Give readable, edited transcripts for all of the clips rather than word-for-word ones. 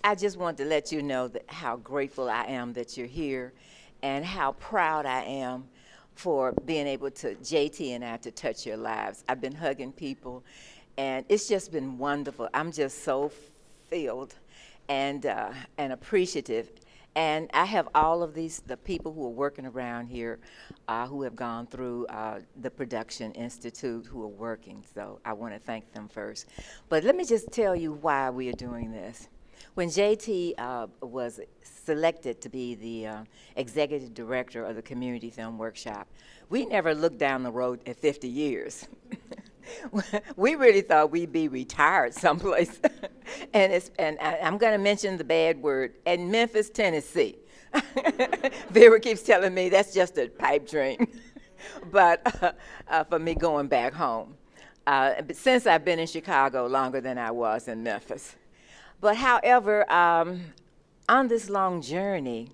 I just want to let you know that how grateful I am that you're here and how proud I am for being able to, JT and I, to touch your lives. I've been hugging people, and it's just been wonderful. I'm just so filled and appreciative. And I have all of these, the people who are working around here who have gone through the Production Institute who are working. So I want to thank them first. But let me just tell you why we are doing this. When JT was selected to be the executive director of the Community Film Workshop, we never looked down the road at 50 years. We really thought we'd be retired someplace. And I'm going to mention the bad word, in Memphis, Tennessee. Vera keeps telling me that's just a pipe dream. But for me going back home. But since I've been in Chicago longer than I was in Memphis. But however, on this long journey,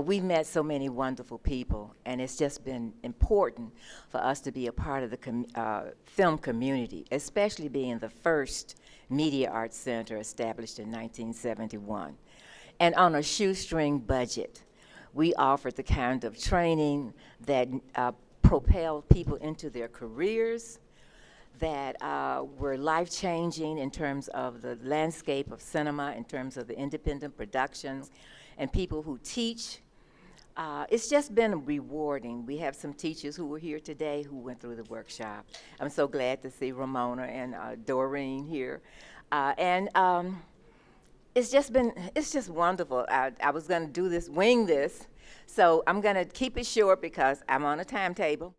we've met so many wonderful people, and it's just been important for us to be a part of the film community, especially being the first media arts center established in 1971. And on a shoestring budget, we offered the kind of training that propelled people into their careers, that were life-changing in terms of the landscape of cinema, in terms of the independent productions, and people who teach. It's just been rewarding. We have some teachers who were here today who went through the workshop. I'm so glad to see Ramona and Doreen here. It's just wonderful. I was gonna do this, wing this, so I'm gonna keep it short because I'm on a timetable.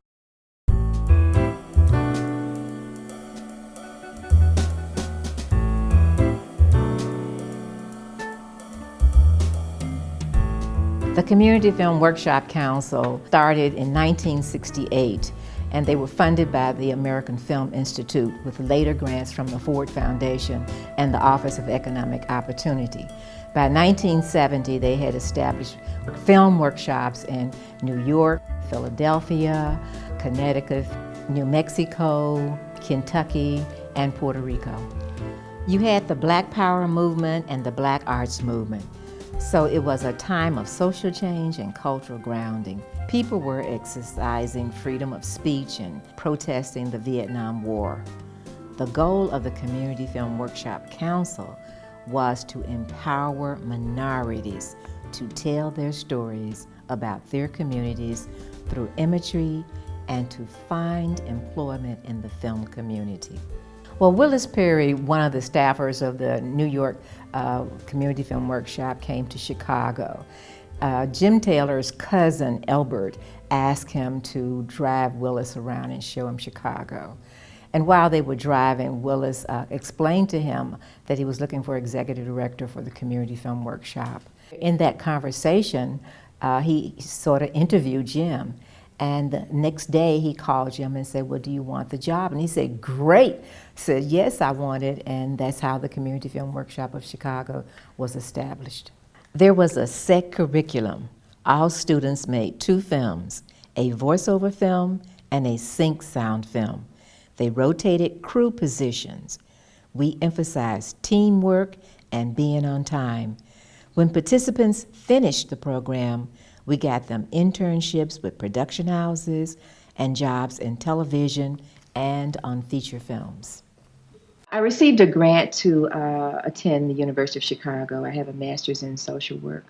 The Community Film Workshop Council started in 1968, and they were funded by the American Film Institute with later grants from the Ford Foundation and the Office of Economic Opportunity. By 1970, they had established film workshops in New York, Philadelphia, Connecticut, New Mexico, Kentucky, and Puerto Rico. You had the Black Power movement and the Black Arts movement. So it was a time of social change and cultural grounding. People were exercising freedom of speech and protesting the Vietnam War. The goal of the Community Film Workshop Council was to empower minorities to tell their stories about their communities through imagery and to find employment in the film community. Well, Willis Perry, one of the staffers of the New York Community Film Workshop, came to Chicago. Jim Taylor's cousin, Elbert, asked him to drive Willis around and show him Chicago. And while they were driving, Willis explained to him that he was looking for executive director for the Community Film Workshop. In that conversation, he sort of interviewed Jim. And the next day he called Jim and said, well, do you want the job? And he said, great. Said, yes, I want it. And that's how the Community Film Workshop of Chicago was established. There was a set curriculum. All students made 2 films, a voiceover film and a sync sound film. They rotated crew positions. We emphasized teamwork and being on time. When participants finished the program, we got them internships with production houses and jobs in television and on feature films. I received a grant to attend the University of Chicago. I have a master's in social work.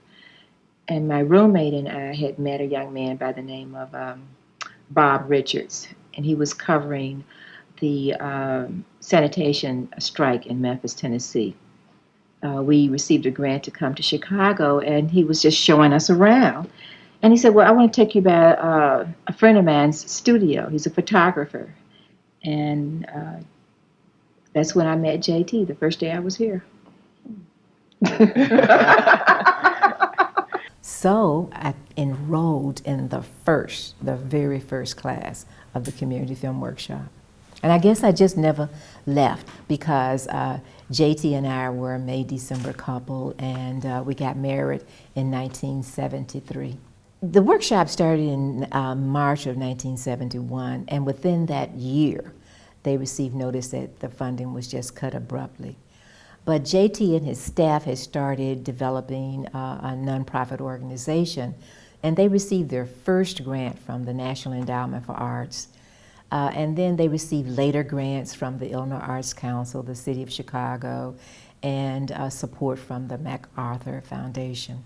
And my roommate and I had met a young man by the name of Bob Richards, and he was covering the sanitation strike in Memphis, Tennessee. We received a grant to come to Chicago, and he was just showing us around. And he said, well, I want to take you by a friend of mine's studio. He's a photographer. And that's when I met JT, the first day I was here. So I enrolled in the very first class of the Community Film Workshop. And I guess I just never left because JT and I were a May-December couple, and we got married in 1973. The workshop started in March of 1971, and within that year, they received notice that the funding was just cut abruptly. But JT and his staff has started developing a nonprofit organization, and they received their first grant from the National Endowment for Arts. And then they received later grants from the Illinois Arts Council, the City of Chicago, and support from the MacArthur Foundation.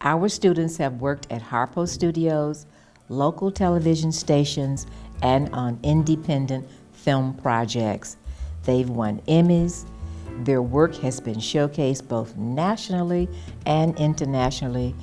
Our students have worked at Harpo Studios, local television stations, and on independent film projects. They've won Emmys. Their work has been showcased both nationally and internationally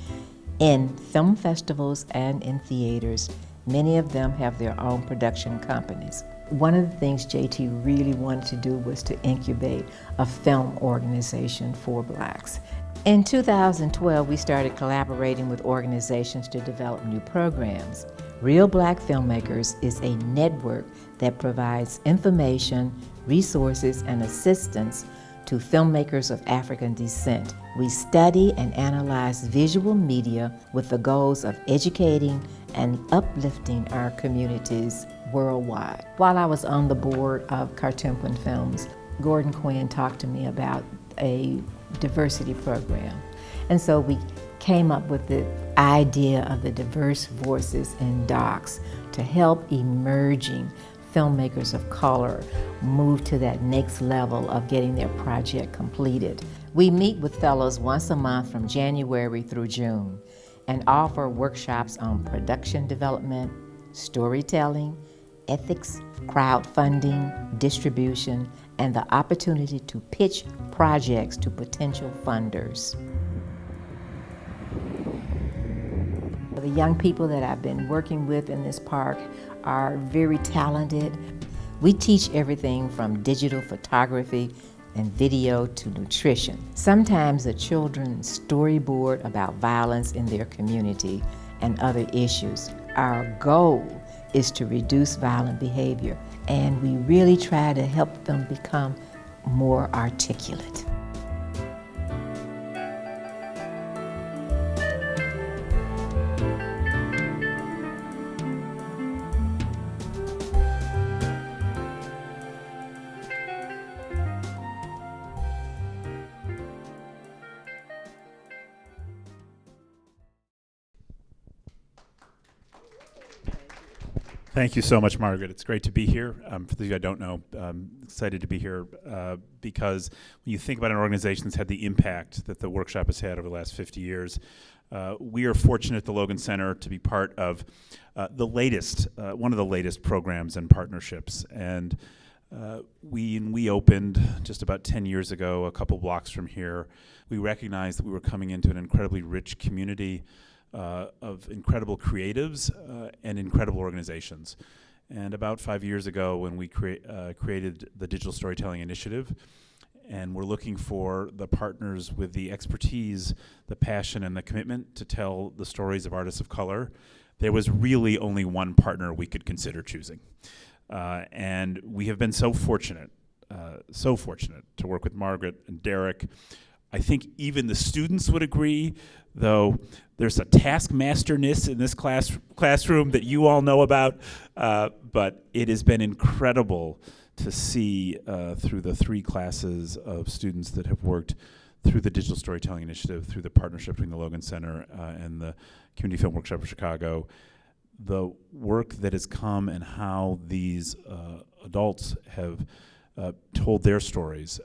in film festivals and in theaters. Many of them have their own production companies. One of the things JT really wanted to do was to incubate a film organization for Blacks. In 2012, we started collaborating with organizations to develop new programs. Real Black Filmmakers is a network that provides information, resources, and assistance to filmmakers of African descent. We study and analyze visual media with the goals of educating and uplifting our communities worldwide. While I was on the board of Cartoon Films, Gordon Quinn talked to me about a diversity program. And so we came up with the idea of the Diverse Voices in Docs to help emerging filmmakers of color move to that next level of getting their project completed. We meet with fellows once a month from January through June and offer workshops on production development, storytelling, ethics, crowdfunding, distribution, and the opportunity to pitch projects to potential funders. The young people that I've been working with in this park are very talented. We teach everything from digital photography and video to nutrition. Sometimes the children storyboard about violence in their community and other issues. Our goal is to reduce violent behavior, and we really try to help them become more articulate. Thank you so much, Margaret. It's great to be here. For those of you I don't know, I'm excited to be here because when you think about an organization that's had the impact that the workshop has had over the last 50 years, we are fortunate at the Logan Center to be part of the latest, one of the latest programs and partnerships. And we opened just about 10 years ago, a couple blocks from here. We recognized that we were coming into an incredibly rich community of incredible creatives and incredible organizations. And about 5 years ago, when we created the Digital Storytelling Initiative, and we're looking for the partners with the expertise, the passion, and the commitment to tell the stories of artists of color, there was really only one partner we could consider choosing. And we have been so fortunate to work with Margaret and Derek. I think even the students would agree, though there's a taskmasterness in this classroom that you all know about, but it has been incredible to see through the 3 classes of students that have worked through the Digital Storytelling Initiative, through the partnership between the Logan Center and the Community Film Workshop of Chicago, the work that has come and how these adults have told their stories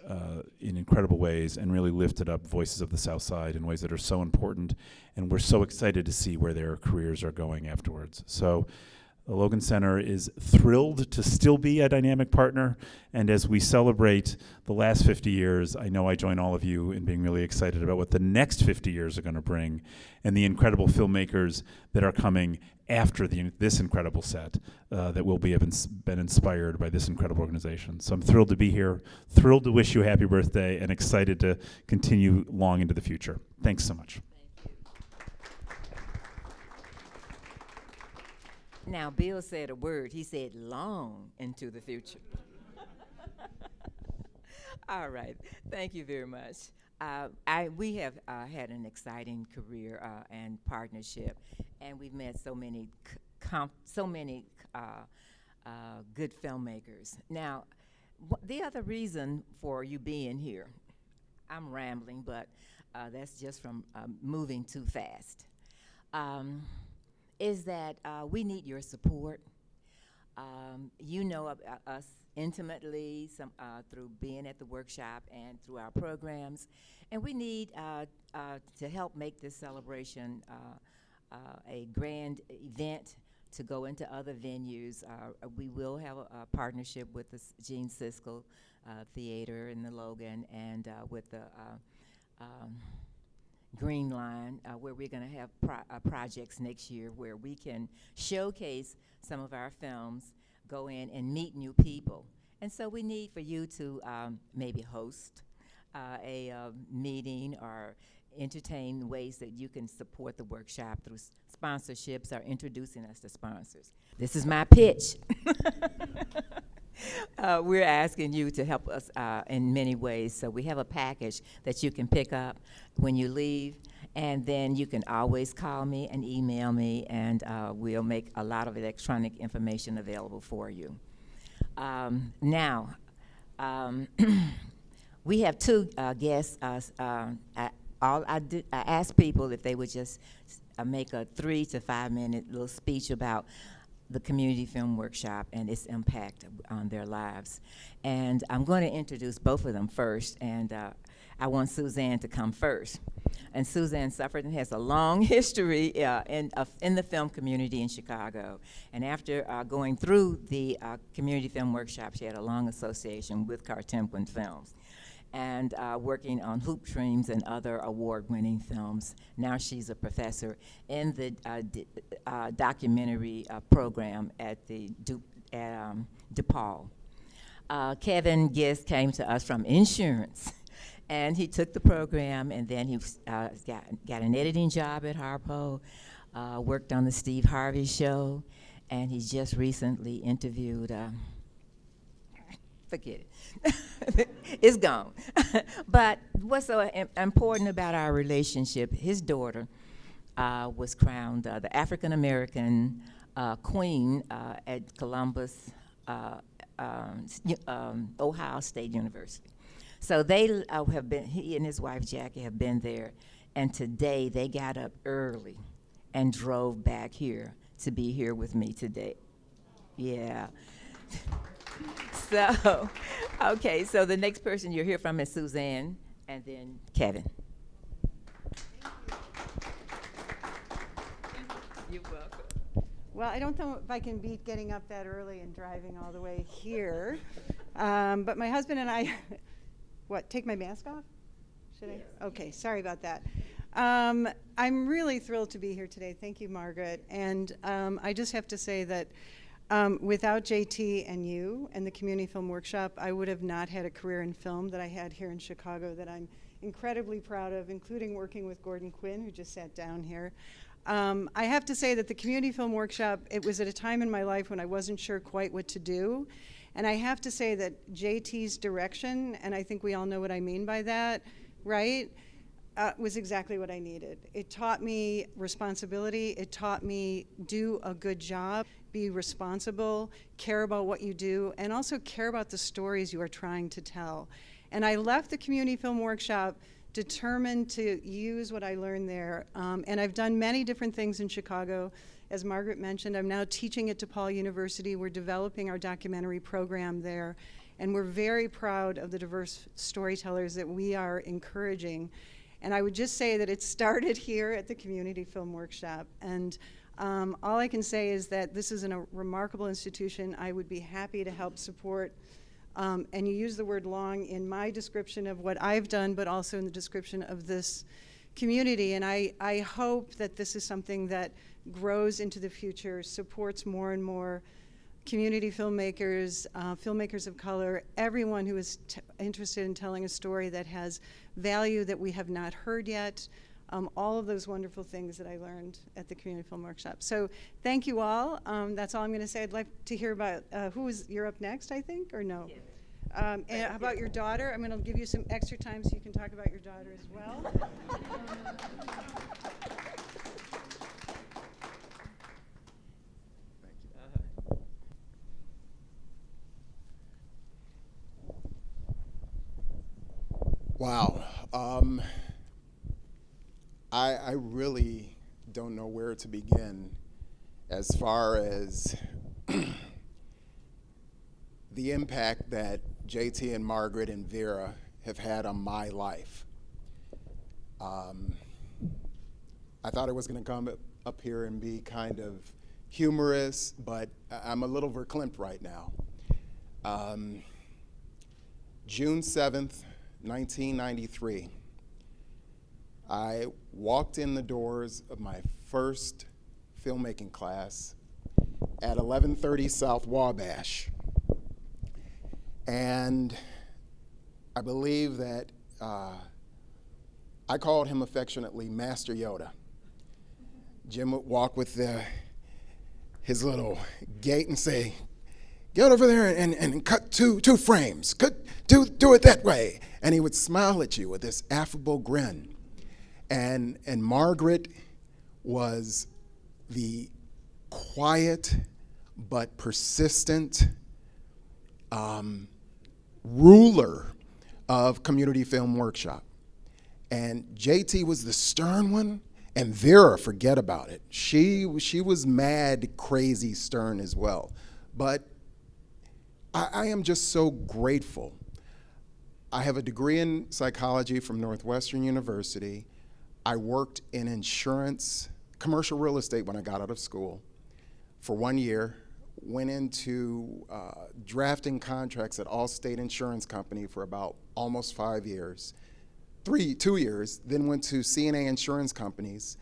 in incredible ways and really lifted up voices of the South Side in ways that are so important, and we're so excited to see where their careers are going afterwards. So the Logan Center is thrilled to still be a dynamic partner, and as we celebrate the last 50 years, I know I join all of you in being really excited about what the next 50 years are going to bring and the incredible filmmakers that are coming after this incredible set that will have been inspired by this incredible organization. So I'm thrilled to be here, thrilled to wish you a happy birthday, and excited to continue long into the future. Thanks so much. Now, Bill said a word. He said long into the future. All right. Thank you very much. We have had an exciting career and partnership, and we've met so many good filmmakers. Now, the other reason for you being here I'm rambling, but that's just from moving too fast. Um, is that we need your support. You know us intimately through being at the workshop and through our programs, and we need to help make this celebration a grand event to go into other venues. We will have a partnership with the Gene Siskel Theater in the Logan and with the um, Green Line, where we're going to have projects next year where we can showcase some of our films, go in and meet new people. And so we need for you to maybe host a meeting or entertain ways that you can support the workshop through sponsorships or introducing us to sponsors. This is my pitch. We're asking you to help us in many ways. So we have a package that you can pick up when you leave, and then you can always call me and email me, and we'll make a lot of electronic information available for you. Now, we have two guests. I asked people if they would just make a 3 to 5 minute little speech about the Community Film Workshop and its impact on their lives. And I'm going to introduce both of them first, and I want Suzanne to come first. And Suzanne Sufferton has a long history in the film community in Chicago. And after going through the Community Film Workshop, she had a long association with Cartemquin Films and working on Hoop Dreams and other award-winning films. Now she's a professor in the documentary program at the DePaul. Kevin Gist came to us from insurance, and he took the program, and then he got an editing job at Harpo, worked on the Steve Harvey Show, and he just recently interviewed forget it. It's gone. But what's so important about our relationship, his daughter was crowned the African American queen at Columbus, Ohio State University. So they have been, he and his wife Jackie have been there, and today they got up early and drove back here to be here with me today. Yeah. So, okay, so the next person you'll hear from is Suzanne, and then Kevin. You're welcome. Well, I don't know if I can beat getting up that early and driving all the way here, but my husband and I, take my mask off? Should I? Okay, sorry about that. I'm really thrilled to be here today. Thank you, Margaret. And I just have to say that without JT and you and the Community Film Workshop, I would have not had a career in film that I had here in Chicago that I'm incredibly proud of, including working with Gordon Quinn, who just sat down here. I have to say that the Community Film Workshop, it was at a time in my life when I wasn't sure quite what to do. And I have to say that JT's direction, and I think we all know what I mean by that, right, was exactly what I needed. It taught me responsibility. It taught me do a good job, be responsible, care about what you do, and also care about the stories you are trying to tell. And I left the Community Film Workshop determined to use what I learned there. And I've done many different things in Chicago. As Margaret mentioned, I'm now teaching at DePaul University. We're developing our documentary program there. And we're very proud of the diverse storytellers that we are encouraging. And I would just say that it started here at the Community Film Workshop. And all I can say is that this is a remarkable institution. I would be happy to help support. And you use the word long in my description of what I've done, but also in the description of this community. And I hope that this is something that grows into the future, supports more and more community filmmakers, filmmakers of color, everyone who is interested in telling a story that has value that we have not heard yet, all of those wonderful things that I learned at the Community Film Workshop. So thank you all. That's all I'm going to say. I'd like to hear about you're up next, I think, or no? Yes. And how about your daughter? I'm going to give you some extra time so you can talk about your daughter as well. Wow. Um, I really don't know where to begin as far as the impact that JT and Margaret and Vera have had on my life. I thought I was going to come up here and be kind of humorous, but I'm a little verklempt right now. June 7th, 1993, I walked in the doors of my first filmmaking class at 1130 South Wabash. And I believe that I called him affectionately Master Yoda. Jim would walk with his little gait and say, "Get over there and cut two frames. Do it that way." And he would smile at you with this affable grin. And Margaret was the quiet but persistent ruler of Community Film Workshop. And JT was the stern one, and Vera, forget about it. She was mad, crazy, stern as well. But I am just so grateful. I have a degree in psychology from Northwestern University. I worked in insurance, commercial real estate when I got out of school for 1 year. Went into drafting contracts at Allstate Insurance Company for about almost 5 years. 2 years, then went to CNA Insurance Companies,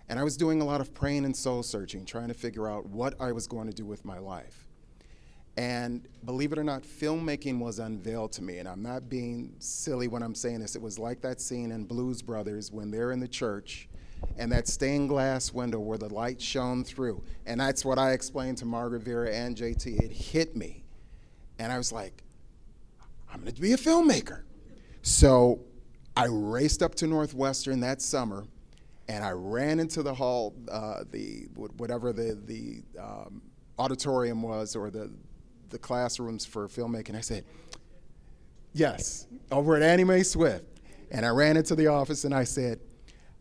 and I was doing a lot of praying and soul searching, trying to figure out what I was going to do with my life. And believe it or not, filmmaking was unveiled to me, and I'm not being silly when I'm saying this. It was like that scene in Blues Brothers when they're in the church, and that stained glass window where the light shone through. And that's what I explained to Margaret, Vera, and JT. It hit me, and I was like, I'm gonna be a filmmaker. So I raced up to Northwestern that summer, and I ran into the hall, whatever the auditorium was, or the classrooms for filmmaking. I said, yes, over at Annie Mae Swift. And I ran into the office and I said,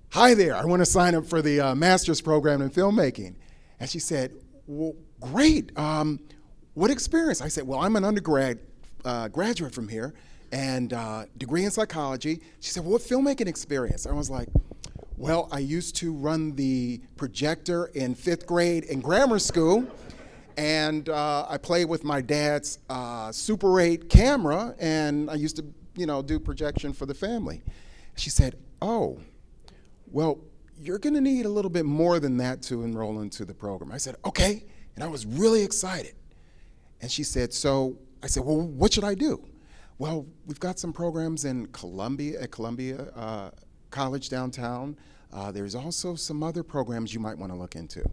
"Hi there, I want to sign up for the master's program in filmmaking." And she said, "Well, great, what experience?" I said, "Well, I'm an graduate from here, and degree in psychology." She said, "Well, what filmmaking experience?" I was like, "Well, I used to run the projector in 5th grade in grammar school, and I played with my dad's Super 8 camera, and I used to, do projection for the family." She said, "Oh, well, you're gonna need a little bit more than that to enroll into the program." I said, "Okay," and I was really excited. And she said, I said, "Well, what should I do?" "Well, we've got some programs in Columbia College downtown. There's also some other programs you might want to look into."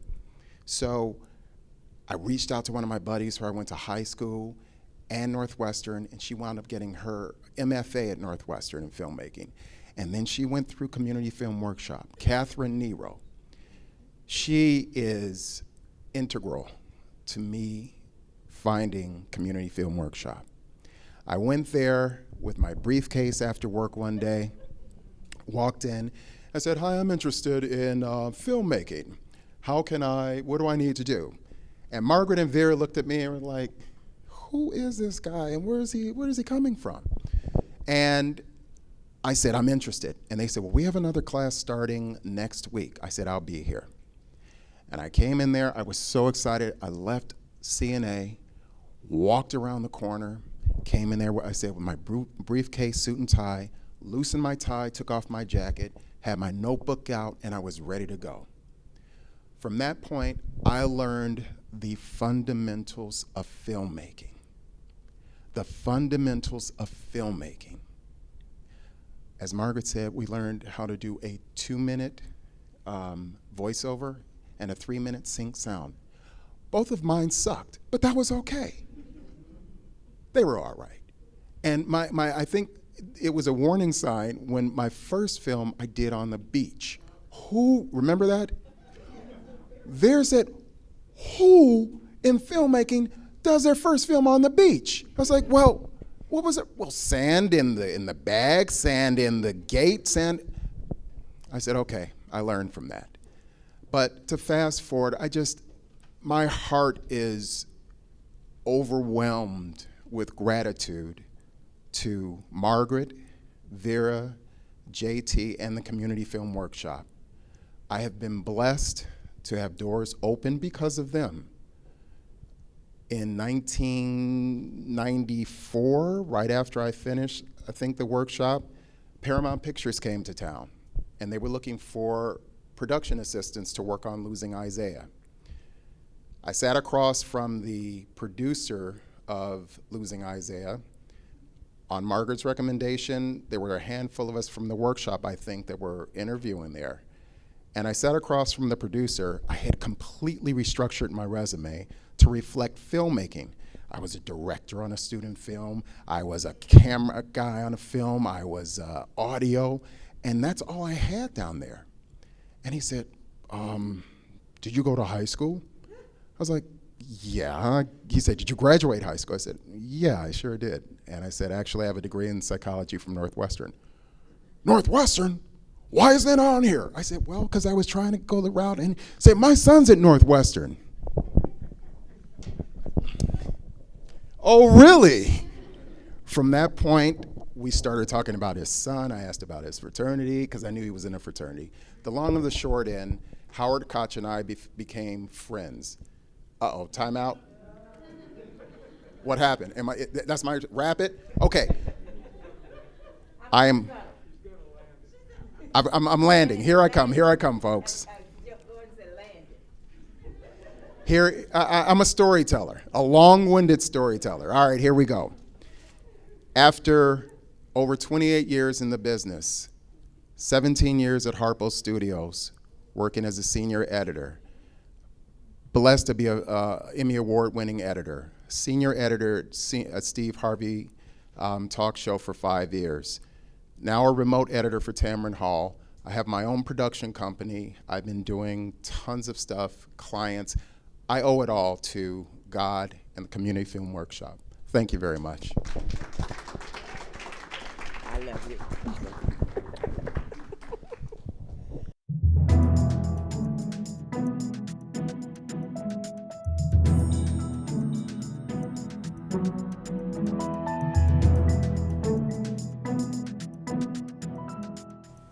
So I reached out to one of my buddies who I went to high school and Northwestern, and she wound up getting her MFA at Northwestern in filmmaking. And then she went through Community Film Workshop. Catherine Nero. She is integral to me finding Community Film Workshop. I went there with my briefcase after work one day, walked in. I said, "Hi, I'm interested in filmmaking. What do I need to do?" And Margaret and Vera looked at me and were like, "Who is this guy, and where is he coming from?" And I said, "I'm interested." And they said, "Well, we have another class starting next week." I said, "I'll be here." And I came in there, I was so excited. I left CNA, walked around the corner, came in there, I said, with my briefcase, suit and tie, loosened my tie, took off my jacket, had my notebook out, and I was ready to go. From that point, I learned the fundamentals of filmmaking. The fundamentals of filmmaking. As Margaret said, we learned how to do a 2-minute voiceover and a 3-minute sync sound. Both of mine sucked, but that was okay. They were all right. And I think it was a warning sign when my first film I did on the beach. Who, remember that? Vera said, "Who in filmmaking does their first film on the beach?" I was like, well, what was it? Well, sand in the bag, sand in the gate, sand. I said, okay, I learned from that. But to fast forward, my heart is overwhelmed with gratitude to Margaret, Vera, JT, and the Community Film Workshop. I have been blessed to have doors open because of them. In 1994, right after I finished, I think, the workshop, Paramount Pictures came to town, and they were looking for production assistants to work on Losing Isaiah. I sat across from the producer of Losing Isaiah. On Margaret's recommendation, there were a handful of us from the workshop, I think, that were interviewing there. And I sat across from the producer. I had completely restructured my resume to reflect filmmaking. I was a director on a student film. I was a camera guy on a film. I was audio. And that's all I had down there. And he said, did you go to high school? I was like, yeah. He said, did you graduate high school? I said, yeah, I sure did. And I said, actually, I have a degree in psychology from Northwestern. Northwestern? Why is that on here? I said, well, because I was trying to go the route and say, my son's at Northwestern. Oh, really? From that point, we started talking about his son. I asked about his fraternity because I knew he was in a fraternity. The long and the short end, Howard Koch and I became friends. Uh-oh, time out. What happened? That's my wrap it? Okay. I'm landing. Here I come, folks. Here, I'm a storyteller, a long-winded storyteller. All right, here we go. After over 28 years in the business, 17 years at Harpo Studios, working as a senior editor, blessed to be a Emmy Award-winning editor, senior editor at Steve Harvey talk show for 5 years. Now a remote editor for Tamron Hall. I have my own production company. I've been doing tons of stuff, clients. I owe it all to God and the Community Film Workshop. Thank you very much. I love you.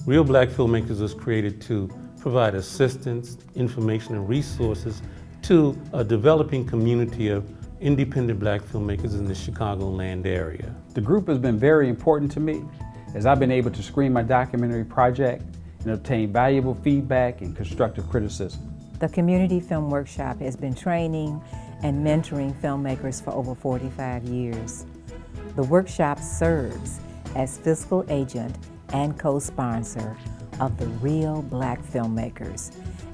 Real Black Filmmakers was created to provide assistance, information, and resources to a developing community of independent Black filmmakers in the Chicagoland area. The group has been very important to me as I've been able to screen my documentary project and obtain valuable feedback and constructive criticism. The Community Film Workshop has been training and mentoring filmmakers for over 45 years. The workshop serves as fiscal agent and co-sponsor of the Real Black Filmmakers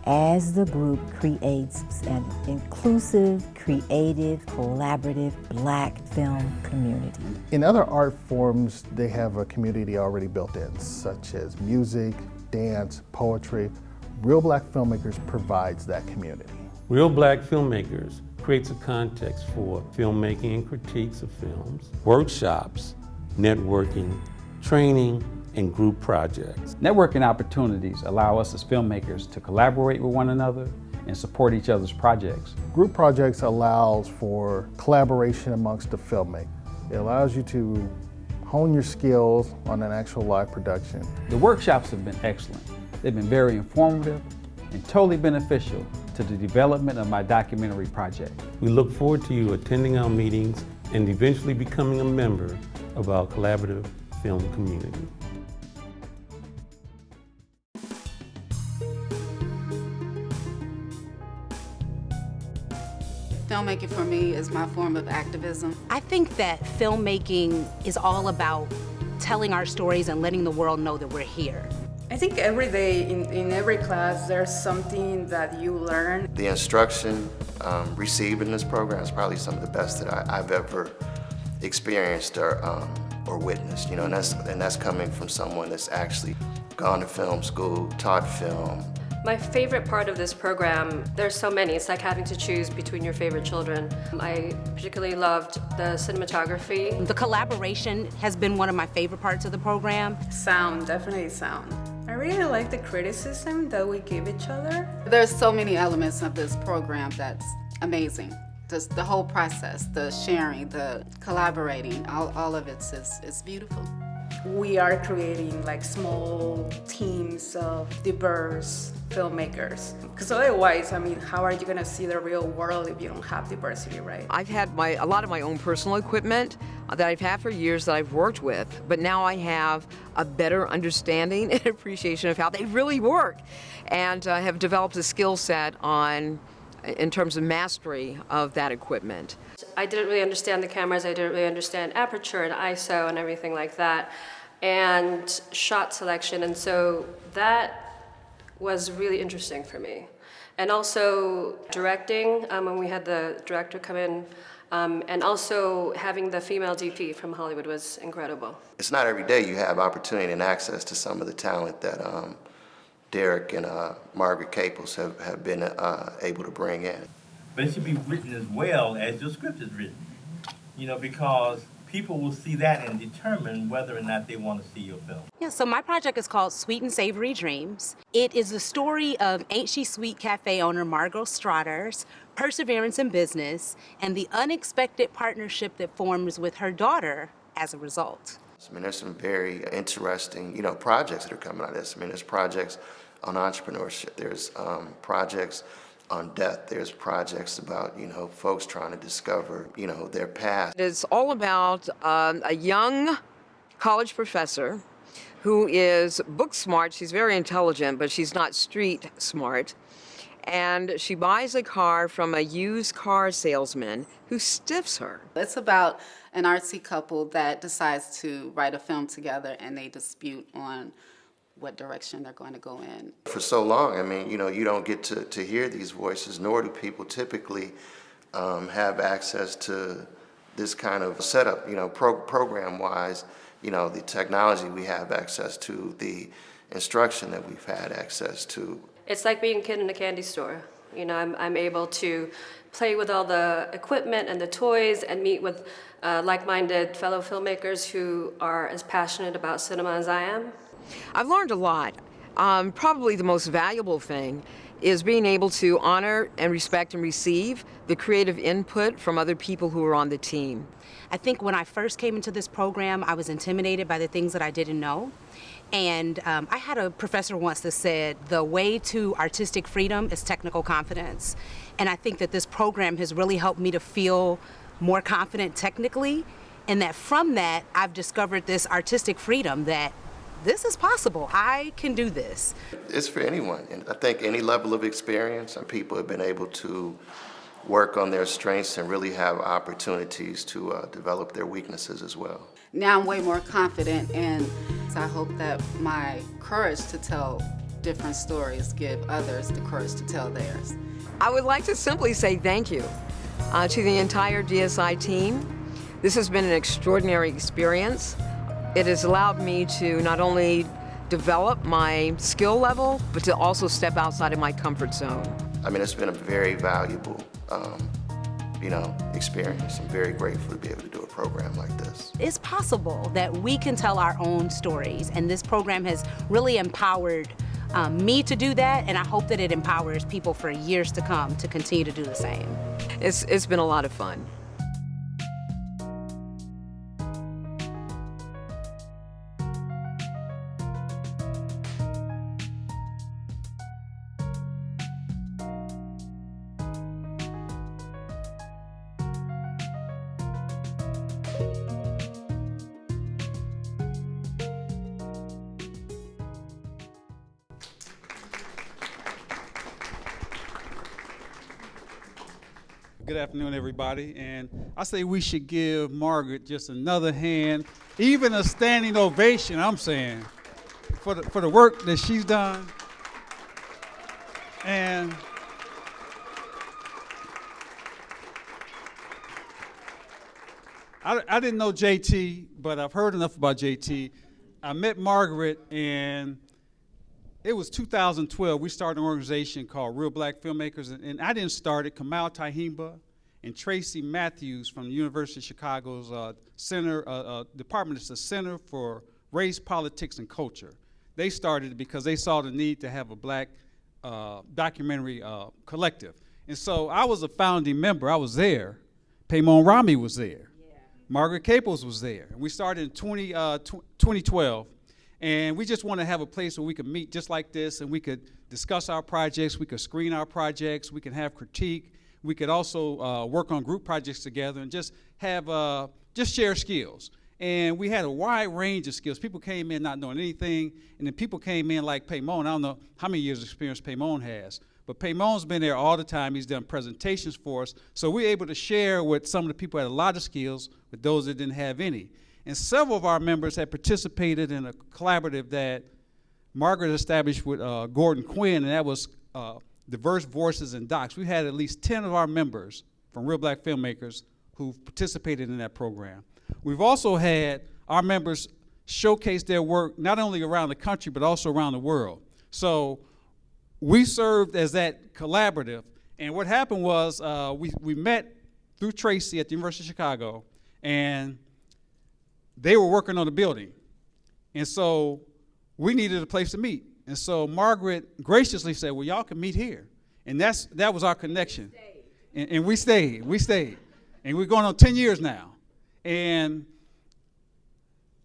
as the group creates an inclusive, creative, collaborative Black film community. In other art forms, they have a community already built in, such as music, dance, poetry. Real Black Filmmakers provides that community. Real Black Filmmakers creates a context for filmmaking and critiques of films, workshops, networking, training, and group projects. Networking opportunities allow us as filmmakers to collaborate with one another and support each other's projects. Group projects allows for collaboration amongst the filmmaker. It allows you to hone your skills on an actual live production. The workshops have been excellent. They've been very informative and totally beneficial to the development of my documentary project. We look forward to you attending our meetings and eventually becoming a member of our collaborative film community. Filmmaking for me is my form of activism. I think that filmmaking is all about telling our stories and letting the world know that we're here. I think every day in every class there's something that you learn. The instruction received in this program is probably some of the best that I've ever experienced or witnessed. You know, and that's coming from someone that's actually gone to film school, taught film, My favorite part of this program, there's so many. It's like having to choose between your favorite children. I particularly loved the cinematography. The collaboration has been one of my favorite parts of the program. Sound, definitely sound. I really like the criticism that we give each other. There's so many elements of this program that's amazing. Just the whole process, the sharing, the collaborating, all of it is beautiful. We are creating like small teams of diverse filmmakers. Because otherwise, I mean, how are you gonna see the real world if you don't have diversity, right? I've had a lot of my own personal equipment that I've had for years that I've worked with, but now I have a better understanding and appreciation of how they really work, and have developed a skill set in terms of mastery of that equipment. I didn't really understand the cameras. I didn't really understand aperture and ISO and everything like that, and shot selection. And so that was really interesting for me. And also directing, when we had the director come in, and also having the female DP from Hollywood was incredible. It's not every day you have opportunity and access to some of the talent that Derek and Margaret Caples have been able to bring in. But it should be written as well as your script is written, because people will see that and determine whether or not they want to see your film. Yeah, so my project is called Sweet and Savory Dreams. It is the story of Ain't She Sweet cafe owner Margot Stratter's perseverance in business and the unexpected partnership that forms with her daughter as a result. I mean, there's some very interesting, projects that are coming out of this. I mean, there's projects on entrepreneurship. There's projects on death. There's projects about, folks trying to discover, their past. It's all about a young college professor who is book smart. She's very intelligent, but she's not street smart. And she buys a car from a used car salesman who stiffs her. It's about an artsy couple that decides to write a film together, and they dispute on what direction they're going to go in. For so long, I mean, you don't get to hear these voices, nor do people typically have access to this kind of setup, program-wise, the technology we have access to, the instruction that we've had access to. It's like being a kid in a candy store. I'm able to play with all the equipment and the toys and meet with like-minded fellow filmmakers who are as passionate about cinema as I am. I've learned a lot. Probably the most valuable thing is being able to honor and respect and receive the creative input from other people who are on the team. I think when I first came into this program, I was intimidated by the things that I didn't know. And I had a professor once that said, the way to artistic freedom is technical confidence. And I think that this program has really helped me to feel more confident technically, and that from that, I've discovered this artistic freedom that this is possible. I can do this. It's for anyone, and I think any level of experience, and people have been able to work on their strengths and really have opportunities to develop their weaknesses as well. Now I'm way more confident, and I hope that my courage to tell different stories give others the courage to tell theirs. I would like to simply say thank you to the entire DSI team. This has been an extraordinary experience. It has allowed me to not only develop my skill level, but to also step outside of my comfort zone. I mean, it's been a very valuable, experience. I'm very grateful to be able to do a program like this. It's possible that we can tell our own stories, and this program has really empowered me to do that, and I hope that it empowers people for years to come to continue to do the same. It's been a lot of fun. Good afternoon, everybody. And I say we should give Margaret just another hand, even a standing ovation, I'm saying, for the work that she's done. And I didn't know JT, but I've heard enough about JT. I met Margaret, and it was 2012. We started an organization called Real Black Filmmakers, and I didn't start it. Kamal Tahimba and Tracy Matthews from the University of Chicago's department is the Center for Race, Politics, and Culture. They started it because they saw the need to have a black documentary collective. And so I was a founding member. I was there. Paimon Rami was there. Yeah. Margaret Caples was there. And we started in 2012. And we just want to have a place where we could meet just like this, and we could discuss our projects, we could screen our projects, we can have critique, we could also work on group projects together and just have, just share skills. And we had a wide range of skills. People came in not knowing anything, and then people came in like Paimon. I don't know how many years of experience Paimon has, but Paimon's been there all the time. He's done presentations for us. So we're able to share with some of the people who had a lot of skills with those that didn't have any. And several of our members had participated in a collaborative that Margaret established with Gordon Quinn, and that was Diverse Voices and Docs. We had at least 10 of our members from Real Black Filmmakers who participated in that program. We've also had our members showcase their work not only around the country, but also around the world. So we served as that collaborative. And what happened was we met through Tracy at the University of Chicago, and they were working on the building. And so we needed a place to meet. And so Margaret graciously said, well, y'all can meet here. And that was our connection. And we stayed. And we're going on 10 years now. And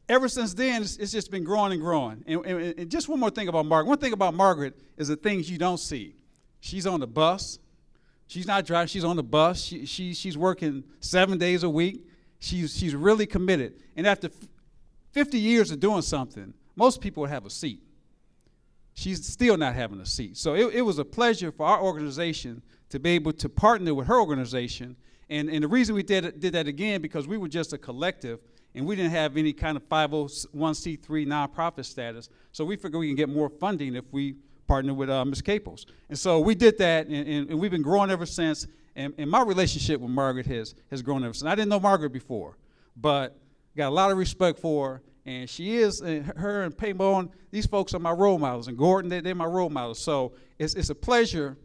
ever since then, it's just been growing and growing. And just one more thing about Margaret. One thing about Margaret is the things you don't see. She's on the bus. She's not driving. She's on the bus. She's working 7 days a week. She's really committed. And after 50 years of doing something, most people would have a seat. She's still not having a seat. So it was a pleasure for our organization to be able to partner with her organization. And the reason we did that again, because we were just a collective, and we didn't have any kind of 501c3 nonprofit status. So we figured we can get more funding if we partner with Ms. Caples. And so we did that, and we've been growing ever since. And my relationship with Margaret has grown ever since. I didn't know Margaret before, but got a lot of respect for her. And she is, her and Paimon, these folks are my role models. And Gordon, they're my role models. So it's a pleasure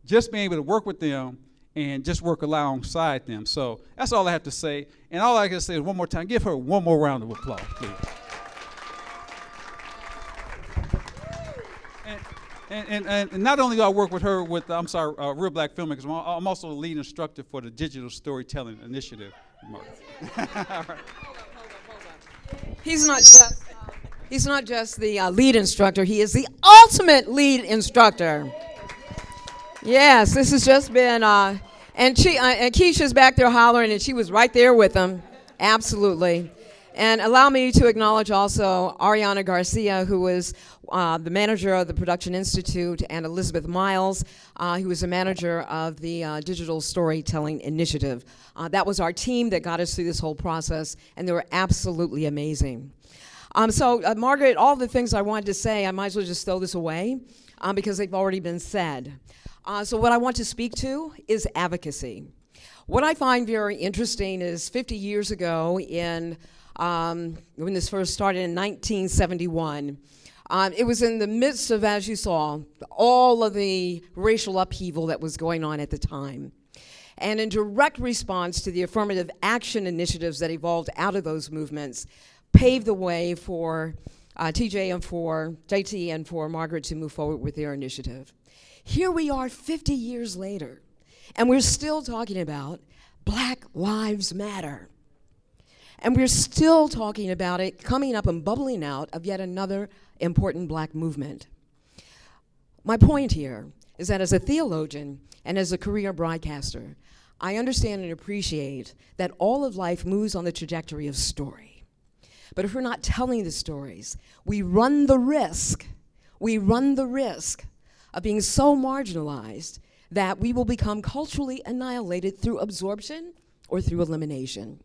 just being able to work with them and just work alongside them. So that's all I have to say. And all I can say is one more time, give her one more round of applause, please. And not only do I work with her with, Real Black Filmmakers, I'm also the lead instructor for the Digital Storytelling Initiative. All right. He's not just the lead instructor, he is the ultimate lead instructor. Yes, this has just been, and Keisha's back there hollering, and she was right there with him, absolutely. And allow me to acknowledge also Ariana Garcia, who was the manager of the Production Institute, and Elizabeth Miles, who was the manager of the Digital Storytelling Initiative. That was our team that got us through this whole process, and they were absolutely amazing. Margaret, all the things I wanted to say, I might as well just throw this away because they've already been said. So what I want to speak to is advocacy. What I find very interesting is 50 years ago when this first started in 1971, it was in the midst of, as you saw, all of the racial upheaval that was going on at the time. And in direct response to the affirmative action initiatives that evolved out of those movements, paved the way for TJ and for JT and for Margaret to move forward with their initiative. Here we are 50 years later, and we're still talking about Black Lives Matter. And we're still talking about it coming up and bubbling out of yet another important black movement. My point here is that as a theologian and as a career broadcaster, I understand and appreciate that all of life moves on the trajectory of story. But if we're not telling the stories, we run the risk of being so marginalized that we will become culturally annihilated through absorption or through elimination.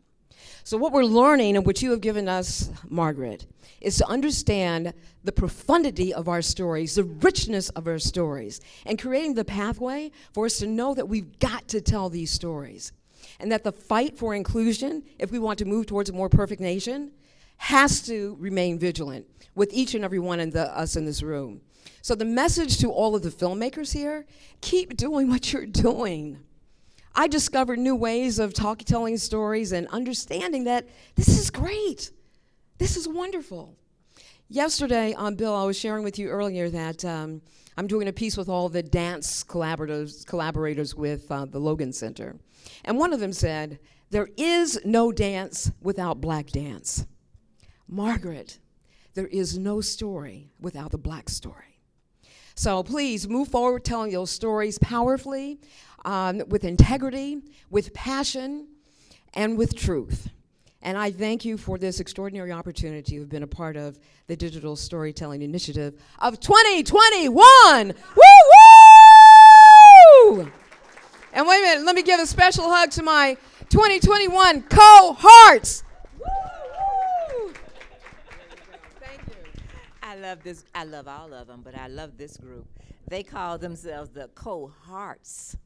So what we're learning, and what you have given us, Margaret, is to understand the profundity of our stories, the richness of our stories, and creating the pathway for us to know that we've got to tell these stories. And that the fight for inclusion, if we want to move towards a more perfect nation, has to remain vigilant with each and every one of us in this room. So the message to all of the filmmakers here, keep doing what you're doing. I discovered new ways of telling stories and understanding that this is great. This is wonderful. Yesterday, Bill, I was sharing with you earlier that I'm doing a piece with all the dance collaborators with the Logan Center. And one of them said, there is no dance without black dance. Margaret, there is no story without the black story. So please move forward telling those stories powerfully, with integrity, with passion, and with truth. And I thank you for this extraordinary opportunity. You've been a part of the Digital Storytelling Initiative of 2021. Woo-woo! And wait a minute, let me give a special hug to my 2021 cohorts. Woo-woo! Thank you. I love this. I love all of them, but I love this group. They call themselves the cohorts.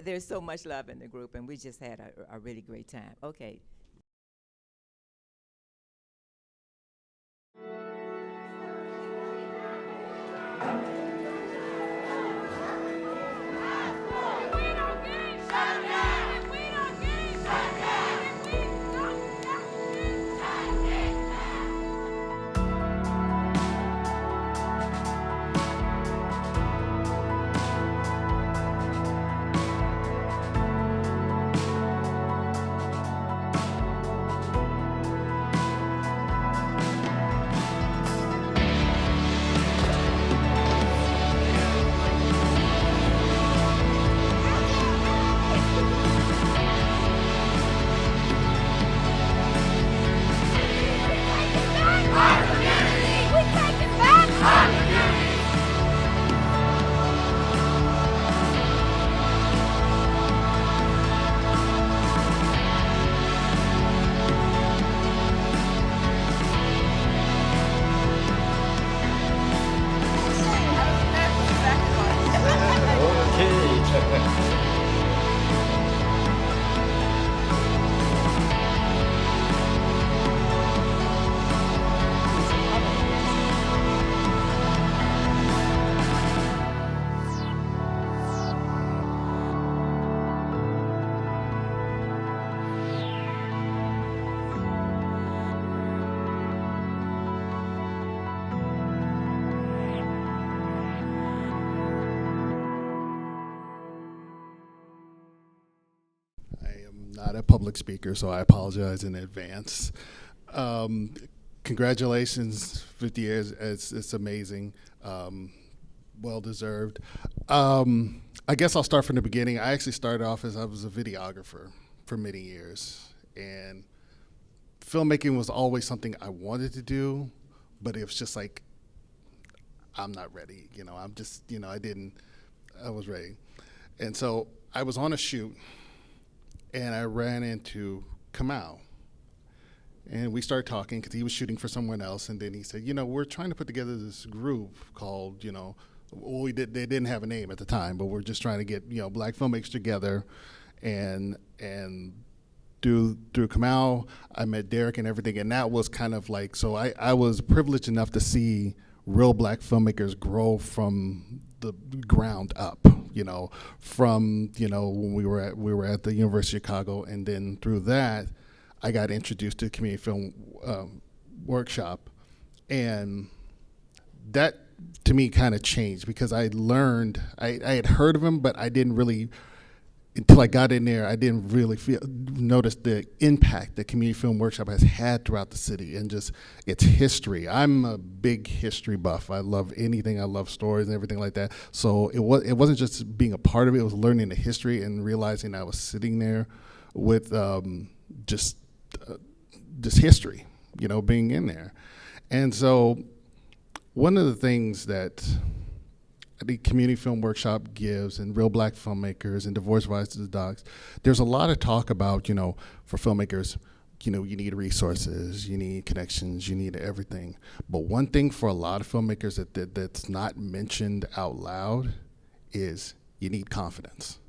There's so much love in the group, and we just had a really great time. Okay. Not a public speaker, so I apologize in advance. Congratulations, 50 years, it's amazing, well deserved. I guess I'll start from the beginning. I actually started off as I was a videographer for many years, and filmmaking was always something I wanted to do, but it was just like, I'm not ready, I'm just, I was ready. And so I was on a shoot, and I ran into Kamau. And we started talking because he was shooting for someone else. And then he said, we're trying to put together this group called, they didn't have a name at the time, but we're just trying to get, black filmmakers together. And through Kamau, I met Derek and everything. And that was kind of like, so I was privileged enough to see real black filmmakers grow from the ground up, from, when we were at the University of Chicago, and then through that, I got introduced to the Community Film Workshop, and that to me kind of changed because I learned, I had heard of him, but I didn't really, until I got in there, I didn't really notice the impact that Community Film Workshop has had throughout the city and just its history. I'm a big history buff. I love anything. I love stories and everything like that. So it wasn't just being a part of it. It was learning the history and realizing I was sitting there with just history, being in there. And so one of the things that the Community Film Workshop gives, and Real Black Filmmakers and Divorce Vices Docs, there's a lot of talk about, for filmmakers, you need resources, you need connections, you need everything. But one thing for a lot of filmmakers that's not mentioned out loud is you need confidence.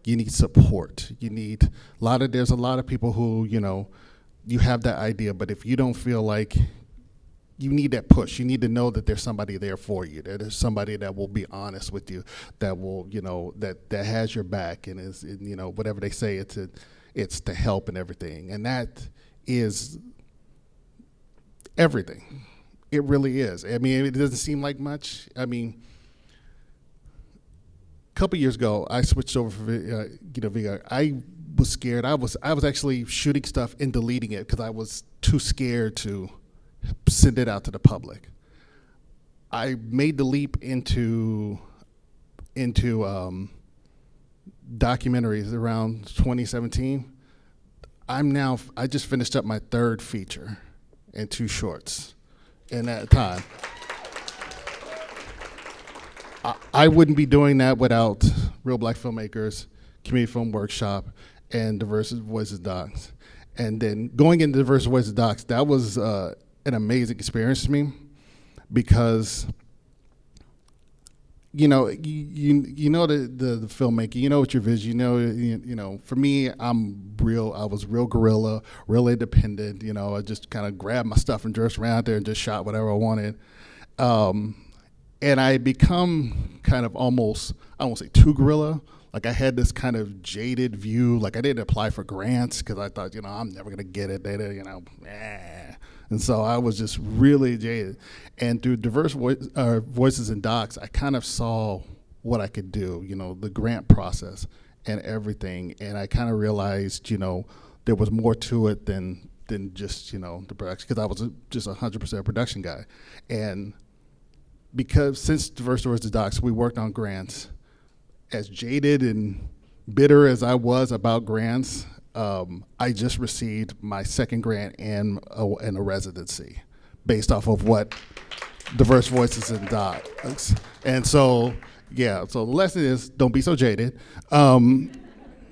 You need support. There's a lot of people who, you have that idea, but if you don't feel like you need that push, you need to know that there's somebody there for you, that there's somebody that will be honest with you, that will, that has your back, and is, whatever they say, it's to help and everything. And that is everything. It really is. I mean, it doesn't seem like much. I mean, a couple years ago, I switched over for video. I was scared. I was actually shooting stuff and deleting it because I was too scared to send it out to the public. I made the leap into documentaries around 2017. I just finished up my third feature and 2 shorts in that time. I wouldn't be doing that without Real Black Filmmakers, Community Film Workshop, and Diverse Voices Docs. And then going into Diverse Voices Docs, that was an amazing experience to me, because you know the filmmaker, you know what your vision, you know. For me, I was real guerrilla, real independent. I just kind of grabbed my stuff and dressed around there and just shot whatever I wanted. And I become kind of almost, I won't say too guerrilla. Like, I had this kind of jaded view. Like, I didn't apply for grants because I thought, I'm never gonna get it. And so I was just really jaded. And through Diverse Voices and Docs, I kind of saw what I could do, the grant process and everything. And I kind of realized, there was more to it than just, the production, because I was just 100% production guy. And because since Diverse Voices and Docs, we worked on grants. As jaded and bitter as I was about grants, I just received my second grant and a residency based off of what Diverse Voices and Docs. And so, so the lesson is, don't be so jaded.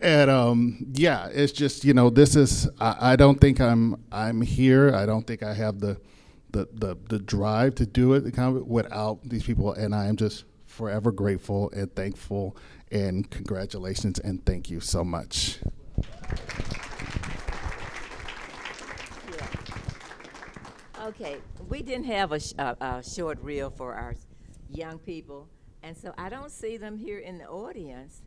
It's just, this is, I don't think I'm here. I don't think I have the drive to do it without these people, and I am just forever grateful and thankful, and congratulations and thank you so much. Okay, we didn't have a short reel for our young people, and so I don't see them here in the audience.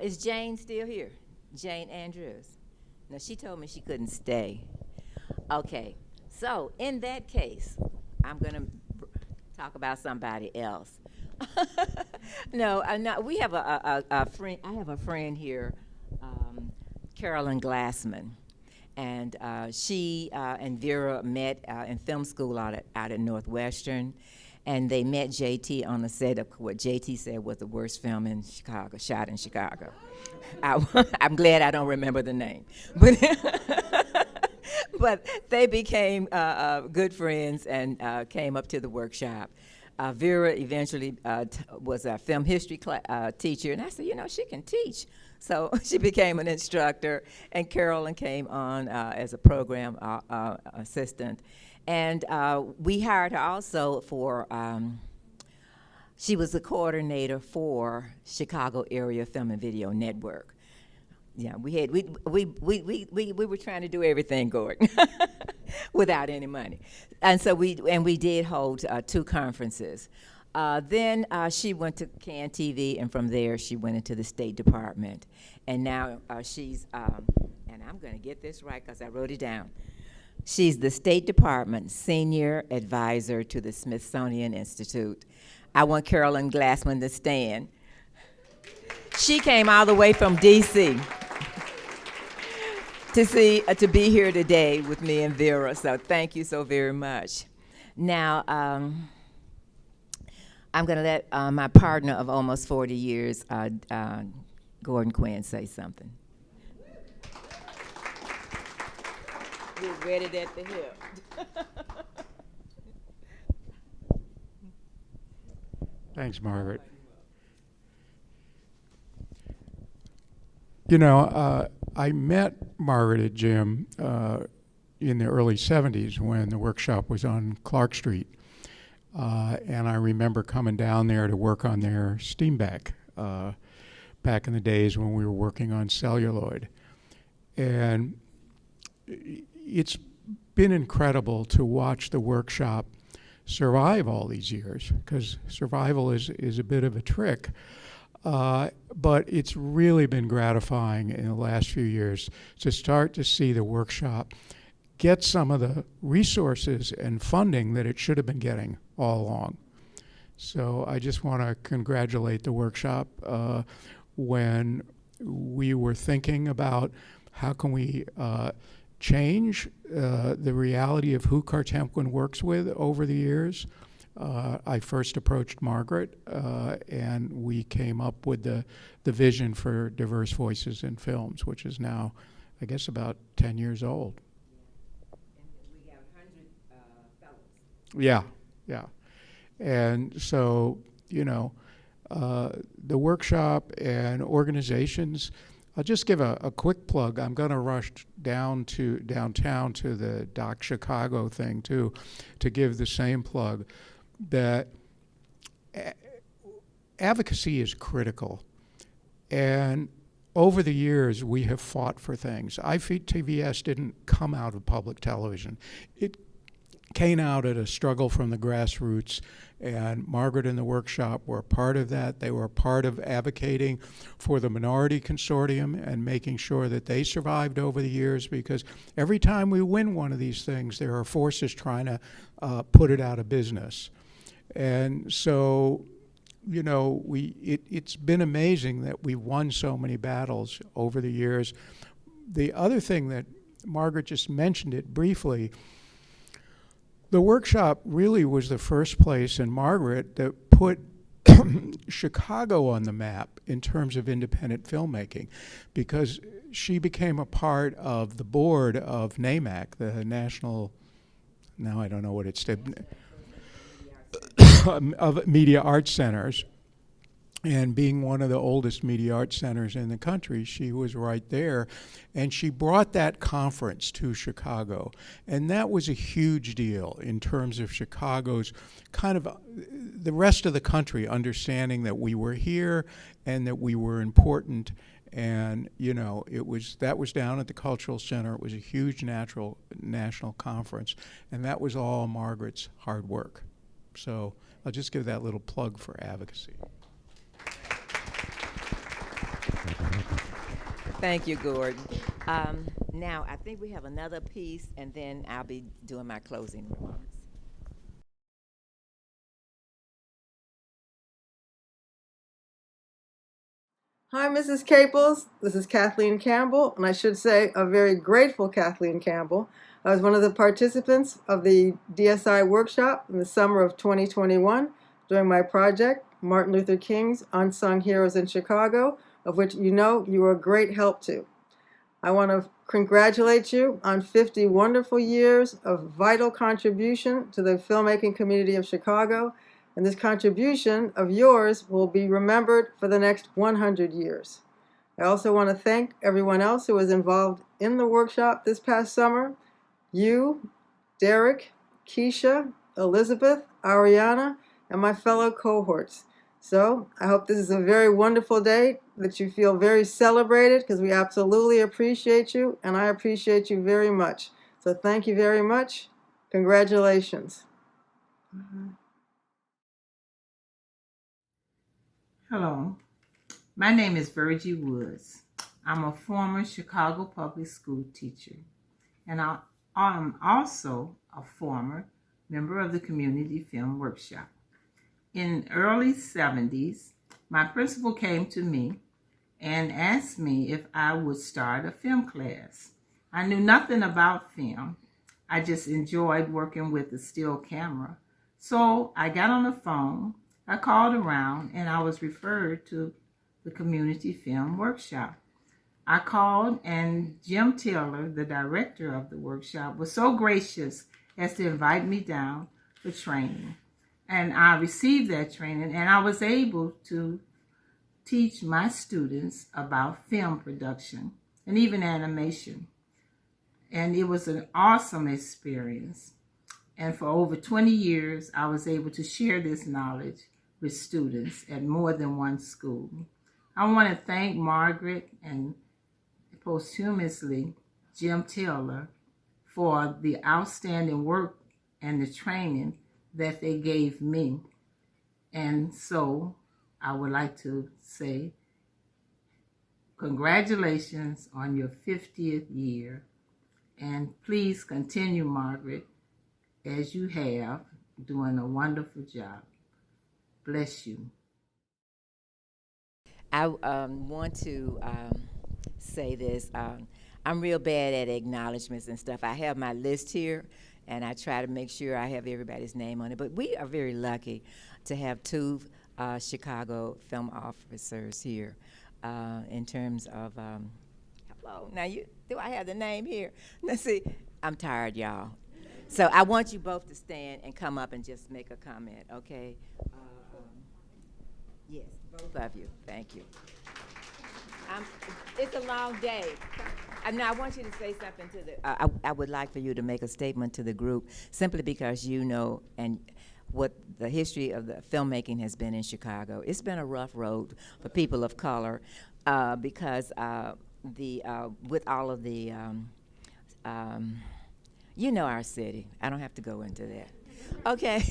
Is Jane still here? Jane Andrews? No, she told me she couldn't stay. Okay, so in that case, I'm gonna talk about somebody else. No, we have a friend. I have a friend here, Carolyn Glassman, and she and Vera met in film school out at Northwestern, and they met JT on the set of what JT said was the worst film in Chicago, shot in Chicago. I'm glad I don't remember the name, but they became good friends and came up to the workshop. Vera eventually was a film history teacher, and I said, she can teach. So she became an instructor, and Carolyn came on as a program assistant. And we hired her also for, she was the coordinator for Chicago Area Film and Video Network. Yeah, we were trying to do everything, Gordon, without any money, and so we did hold 2 conferences. Then she went to CAN TV, and from there she went into the State Department, and now she's and I'm going to get this right because I wrote it down. She's the State Department Senior Advisor to the Smithsonian Institute. I want Carolyn Glassman to stand. She came all the way from D.C. to be here today with me and Vera, so thank you so very much. Now, I'm going to let my partner of almost 40 years, Gordon Quinn, say something. We're ready at the hip. Thanks, Margaret. I met Margaret at Jim in the early 70s when the workshop was on Clark Street. And I remember coming down there to work on their Steenbeck back in the days when we were working on celluloid. And, it's been incredible to watch the workshop survive all these years, because survival is a bit of a trick. But it's really been gratifying in the last few years to start to see the workshop get some of the resources and funding that it should have been getting all along. So I just want to congratulate the workshop. When we were thinking about how can we change the reality of who Cartemquin works with over the years, I first approached Margaret, and we came up with the vision for Diverse Voices in Films, which is now, I guess, about 10 years old. We have 100 fellows. Yeah, yeah. And so, the workshop and organizations, I'll just give a quick plug. I'm going to rush downtown to the Doc Chicago thing, too, to give the same plug. That advocacy is critical. And over the years, we have fought for things. IFTVS didn't come out of public television. It came out at a struggle from the grassroots, and Margaret and the workshop were a part of that. They were a part of advocating for the Minority Consortium and making sure that they survived over the years, because every time we win one of these things, there are forces trying to put it out of business. And so, it's been amazing that we've won so many battles over the years. The other thing that Margaret just mentioned it briefly, the workshop really was the first place, and Margaret, that put Chicago on the map in terms of independent filmmaking, because she became a part of the board of NAMAC, the National, now I don't know what it's, of Media Arts Centers. And being one of the oldest media arts centers in the country, she was right there. And she brought that conference to Chicago. And that was a huge deal in terms of Chicago's kind of the rest of the country understanding that we were here and that we were important. And, that was down at the Cultural Center. It was a huge national conference. And that was all Margaret's hard work. So I'll just give that little plug for advocacy. Thank you, Gordon. Now, I think we have another piece, and then I'll be doing my closing remarks. Hi, Mrs. Caples. This is Kathleen Campbell, and I should say a very grateful Kathleen Campbell. I was one of the participants of the DSI workshop in the summer of 2021 during my project, Martin Luther King's Unsung Heroes in Chicago, of which you were a great help to. I want to congratulate you on 50 wonderful years of vital contribution to the filmmaking community of Chicago, and this contribution of yours will be remembered for the next 100 years. I also want to thank everyone else who was involved in the workshop this past summer. You, Derek, Keisha, Elizabeth, Ariana, and my fellow cohorts. So I hope this is a very wonderful day, that you feel very celebrated, because we absolutely appreciate you, and I appreciate you very much. So thank you very much. Congratulations. Hello, my name is Virgie Woods. I'm a former Chicago public school teacher, and I'm also a former member of the Community Film Workshop. In early 70s, my principal came to me and asked me if I would start a film class. I knew nothing about film. I just enjoyed working with the still camera. So I got on the phone, I called around, and I was referred to the Community Film Workshop. I called, and Jim Taylor, the director of the workshop, was so gracious as to invite me down for training. And I received that training, and I was able to teach my students about film production and even animation. And it was an awesome experience. And for over 20 years, I was able to share this knowledge with students at more than one school. I want to thank Margaret and posthumously Jim Taylor for the outstanding work and the training that they gave me. And so I would like to say congratulations on your 50th year. And please continue, Margaret, as you have, doing a wonderful job. Bless you. I want to say this. I'm real bad at acknowledgments and stuff. I have my list here, and I try to make sure I have everybody's name on it. But we are very lucky to have two Chicago film officers here in terms of, hello, now do I have the name here? Let's see, I'm tired, y'all. So I want you both to stand and come up and just make a comment, okay? Yes, both of you, thank you. It's a long day. Now I want you to say something to the, I would like for you to make a statement to the group, simply because you know and what the history of the filmmaking has been in Chicago. It's been a rough road for people of color because with all of the, you know our city. I don't have to go into that. Okay,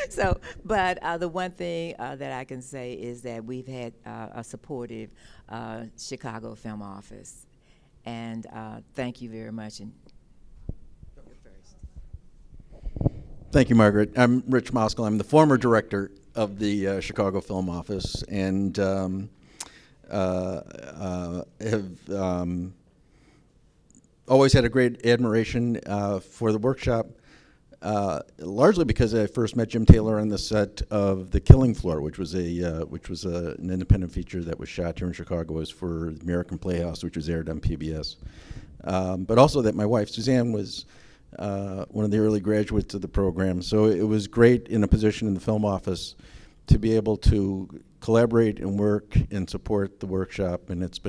so, but the one thing that I can say is that we've had a supportive Chicago Film Office, and thank you very much. And you're first. Thank you, Margaret. I'm Rich Moskal. I'm the former director of the Chicago Film Office, and have always had a great admiration for the workshop. Largely because I first met Jim Taylor on the set of The Killing Floor, which was an independent feature that was shot here in Chicago. It was for American Playhouse, which was aired on PBS. But also that my wife Suzanne was one of the early graduates of the program. So it was great in a position in the film office to be able to collaborate and work and support the workshop, and it's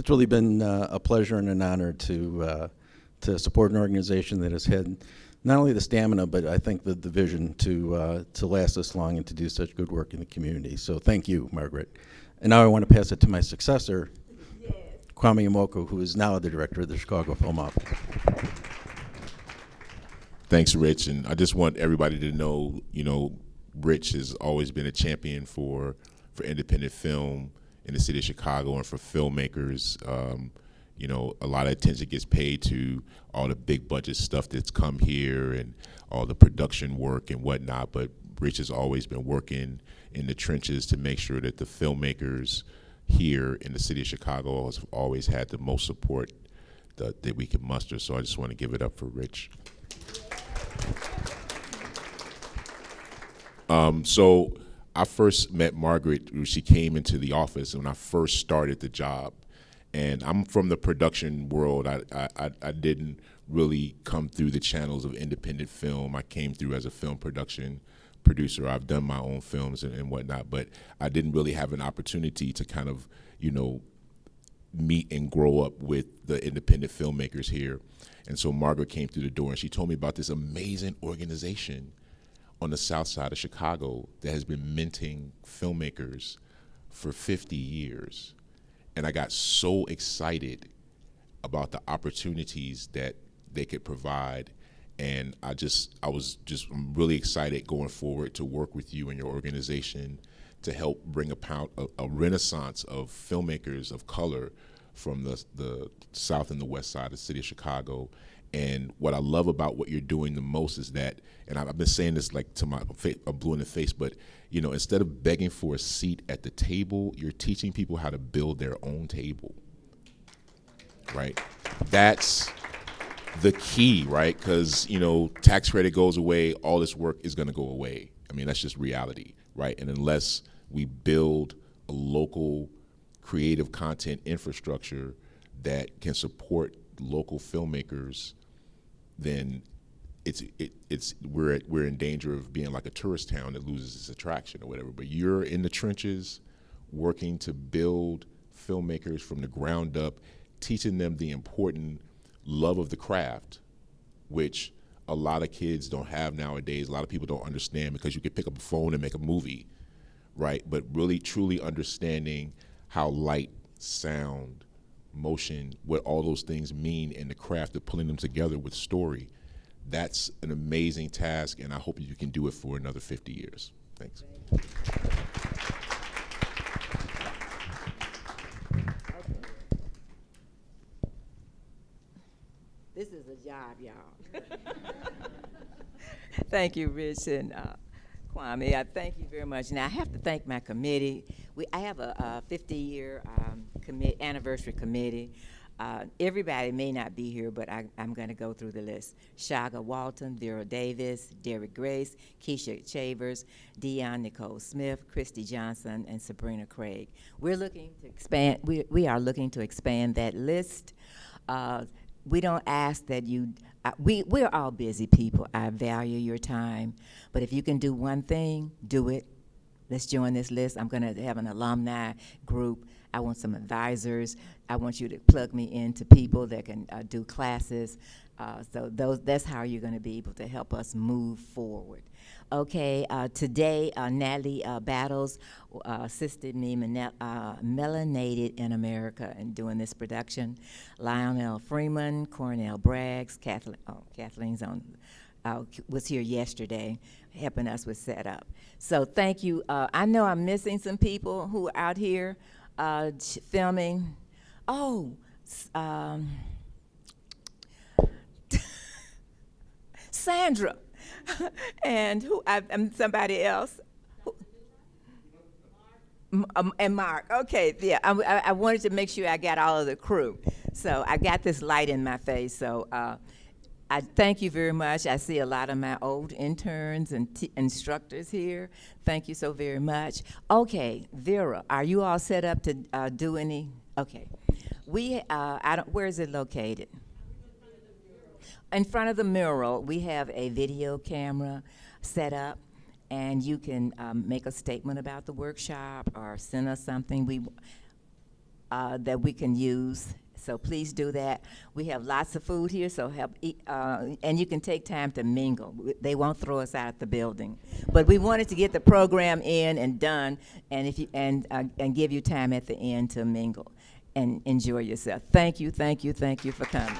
really been a pleasure and an honor to support an organization that has had not only the stamina, but I think the vision to last this long and to do such good work in the community. So thank you, Margaret. And now I want to pass it to my successor, yes, Kwame Imoko, who is now the director of the Chicago Film Office. Thanks, Rich. And I just want everybody to know, Rich has always been a champion for independent film in the city of Chicago and for filmmakers. A lot of attention gets paid to all the big budget stuff that's come here and all the production work and whatnot, but Rich has always been working in the trenches to make sure that the filmmakers here in the city of Chicago has always had the most support that we can muster. So I just want to give it up for Rich. So I first met Margaret when she came into the office when I first started the job. And I'm from the production world. I didn't really come through the channels of independent film. I came through as a film production producer. I've done my own films and whatnot, but I didn't really have an opportunity to kind of, meet and grow up with the independent filmmakers here. And so Margaret came through the door and she told me about this amazing organization on the south side of Chicago that has been minting filmmakers for 50 years. And I got so excited about the opportunities that they could provide. And I'm really excited going forward to work with you and your organization to help bring about a renaissance of filmmakers of color from the south and the west side of the city of Chicago. And what I love about what you're doing the most is that, and I've been saying this like to my face, I'm blue in the face, but instead of begging for a seat at the table, you're teaching people how to build their own table, right? That's the key, right? Because, tax credit goes away, all this work is gonna go away. I mean, that's just reality, right? And unless we build a local creative content infrastructure that can support local filmmakers, then we're in danger of being like a tourist town that loses its attraction or whatever. But you're in the trenches working to build filmmakers from the ground up, teaching them the important love of the craft, which a lot of kids don't have nowadays. A lot of people don't understand because you can pick up a phone and make a movie, right? But really truly understanding how light, sound, motion, what all those things mean, and the craft of pulling them together with story. That's an amazing task, and I hope you can do it for another 50 years. Thanks. This is a job, y'all. Thank you, Rich and Kwame. I thank you very much. Now, I have to thank my committee. I have a 50-year anniversary committee. Everybody may not be here, but I'm going to go through the list. Shaga Walton, Vera Davis, Derek Grace, Keisha Chavers, Dion Nicole Smith, Christy Johnson, and Sabrina Craig. We're looking to expand. We are looking to expand that list. We don't ask that you. We're all busy people. I value your time, but if you can do one thing, do it. Let's join this list. I'm going to have an alumni group. I want some advisors. I want you to plug me into people that can do classes. That's how you're going to be able to help us move forward. Okay, today Natalie Battles assisted me, Melanated in America, in doing this production. Lionel Freeman, Cornell Braggs, Kathleen's on. Was here yesterday helping us with setup. So thank you. I know I'm missing some people who are out here filming. Oh, Sandra, and I'm somebody else. And Mark. Okay, yeah. I wanted to make sure I got all of the crew. So I got this light in my face. So I thank you very much. I see a lot of my old interns and instructors here. Thank you so very much. Okay, Vera, are you all set up to do any? Okay. Where is it located? In front of the mural, we have a video camera set up, and you can make a statement about the workshop or send us something that we can use. So please do that. We have lots of food here, so help eat, and you can take time to mingle. They won't throw us out of the building, but we wanted to get the program in and done, and give you time at the end to mingle and enjoy yourself. Thank you for coming.